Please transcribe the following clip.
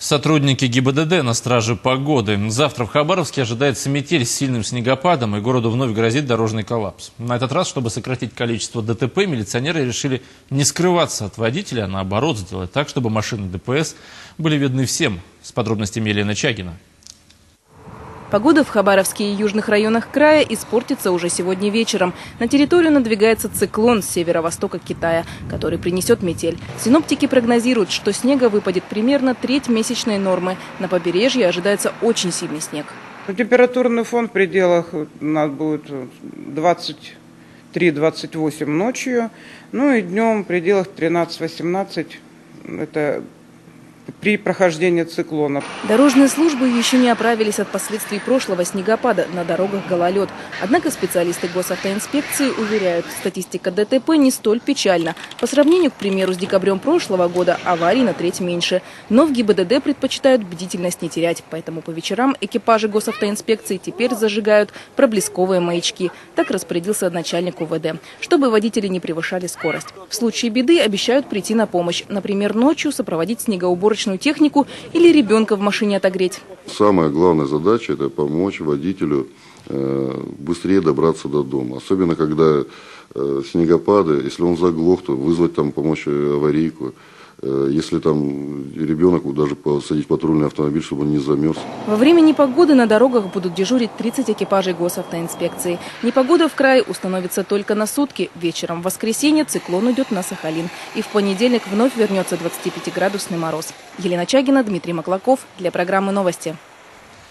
Сотрудники ГИБДД на страже погоды. Завтра в Хабаровске ожидается метель с сильным снегопадом, и городу вновь грозит дорожный коллапс. На этот раз, чтобы сократить количество ДТП, милиционеры решили не скрываться от водителя, а наоборот сделать так, чтобы машины ДПС были видны всем. С подробностями Елена Чагина. Погода в Хабаровске и южных районах края испортится уже сегодня вечером. На территорию надвигается циклон с северо-востока Китая, который принесет метель. Синоптики прогнозируют, что снега выпадет примерно треть месячной нормы. На побережье ожидается очень сильный снег. Температурный фон в пределах у нас будет 23-28 ночью, ну и днем в пределах 13-18. Это при прохождении циклона. Дорожные службы еще не оправились от последствий прошлого снегопада. На дорогах гололед. Однако специалисты госавтоинспекции уверяют, статистика ДТП не столь печальна. По сравнению, к примеру, с декабрем прошлого года аварий на треть меньше. Но в ГИБДД предпочитают бдительность не терять. Поэтому по вечерам экипажи госавтоинспекции теперь зажигают проблесковые маячки. Так распорядился начальник УВД. Чтобы водители не превышали скорость. В случае беды обещают прийти на помощь. Например, ночью сопроводить снегоуборочную технику или ребенка в машине отогреть. Самая главная задача – это помочь водителю быстрее добраться до дома. Особенно, когда снегопады, если он заглох, то вызвать там, помочь аварийку. Если там ребенок, даже посадить в патрульный автомобиль, чтобы он не замерз. Во время непогоды на дорогах будут дежурить 30 экипажей госавтоинспекции. Непогода в крае установится только на сутки. Вечером в воскресенье циклон уйдет на Сахалин. И в понедельник вновь вернется 25-градусный мороз. Елена Чагина, Дмитрий Маклаков для программы «Новости».